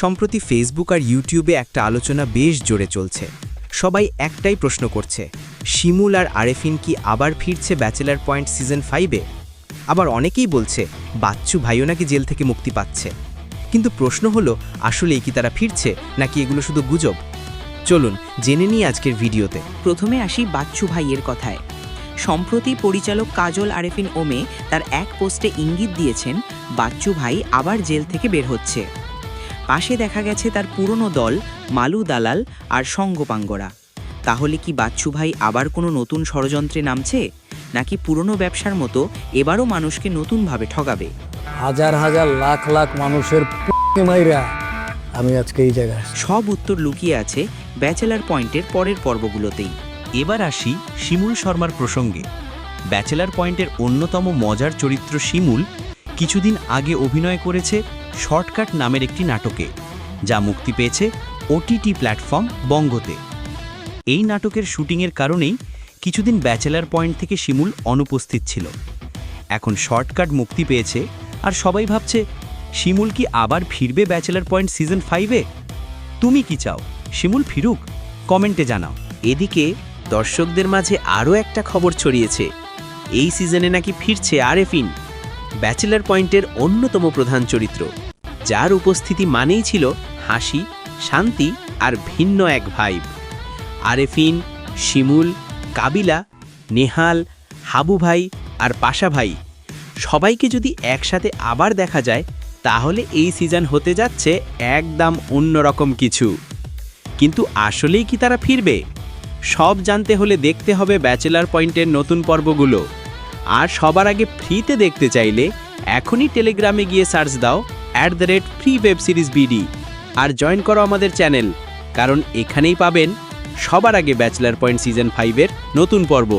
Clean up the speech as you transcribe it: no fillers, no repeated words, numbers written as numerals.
সম্প্রতি ফেসবুক আর ইউটিউবে একটা আলোচনা বেশ জোরে চলছে। সবাই একটাই প্রশ্ন করছে, শিমুল আর আরেফিন কি আবার ফিরছে ব্যাচেলার পয়েন্ট সিজন 5-এ? আবার অনেকেই বলছে বাচ্চু ভাইও নাকি জেল থেকে মুক্তি পাচ্ছে। কিন্তু প্রশ্ন হলো, আসলেই কি তারা ফিরছে নাকি এগুলো শুধু গুজব? চলুন জেনে নিই আজকের ভিডিওতে। প্রথমে আসি বাচ্চু ভাইয়ের কথায়। সম্প্রতি পরিচালক কাজল আরেফিন ওমে তার এক পোস্টে ইঙ্গিত দিয়েছেন বাচ্চু ভাই আবার জেল থেকে বের হচ্ছে। পাশে দেখা গেছে তার পুরনো দল মালু দালাল আর সঙ্গপাঙ্গরা। তাহলে কি বাচ্চু ভাই আবার কোনো নতুন ষড়যন্ত্রে নামছে, নাকি পুরনো ব্যবসার মতো এবারও মানুষকে নতুনভাবে ঠকাবে? হাজার হাজার লাখ লাখ মানুষের মাইরা আমি আজকে এই জায়গায়। সব উত্তর লুকিয়ে আছে ব্যাচেলার পয়েন্টের পরের পর্বগুলোতেই। এবার আসি শিমুল শর্মার প্রসঙ্গে। ব্যাচেলার পয়েন্টের অন্যতম মজার চরিত্র শিমুল কিছুদিন আগে অভিনয় করেছে শর্টকাট নামের একটি নাটকে, যা মুক্তি পেয়েছে ওটিটি প্ল্যাটফর্ম বঙ্গতে। এই নাটকের শুটিংয়ের কারণেই কিছুদিন ব্যাচেলার পয়েন্ট থেকে শিমুল অনুপস্থিত ছিল। এখন শর্টকাট মুক্তি পেয়েছে আর সবাই ভাবছে শিমুল কি আবার ফিরবে ব্যাচেলার পয়েন্ট সিজন 5-এ? তুমি কি চাও শিমুল ফিরুক? কমেন্টে জানাও। এদিকে দর্শকদের মাঝে আরও একটা খবর ছড়িয়েছে, এই সিজনে নাকি ফিরছে আরেফিন, ব্যাচেলার পয়েন্টের অন্যতম প্রধান চরিত্র, যার উপস্থিতি মানেই ছিল হাসি, শান্তি আর ভিন্ন এক ভাইব। আরেফিন, শিমুল, কাবিলা, নেহাল, হাবু ভাই আর পাশা ভাই সবাইকে যদি একসাথে আবার দেখা যায়, তাহলে এই সিজন হতে যাচ্ছে একদম অন্যরকম কিছু। কিন্তু আসলেই কি তারা ফিরবে? সব জানতে হলে দেখতে হবে ব্যাচেলার পয়েন্টের নতুন পর্বগুলো। আর সবার আগে ফ্রিতে দেখতে চাইলে এখনই টেলিগ্রামে গিয়ে সার্চ দাও @freewebseriesbd আর জয়েন করো আমাদের চ্যানেল, কারণ এখানেই পাবেন সবার আগে ব্যাচেলার পয়েন্ট সিজন 5-এর নতুন পর্ব।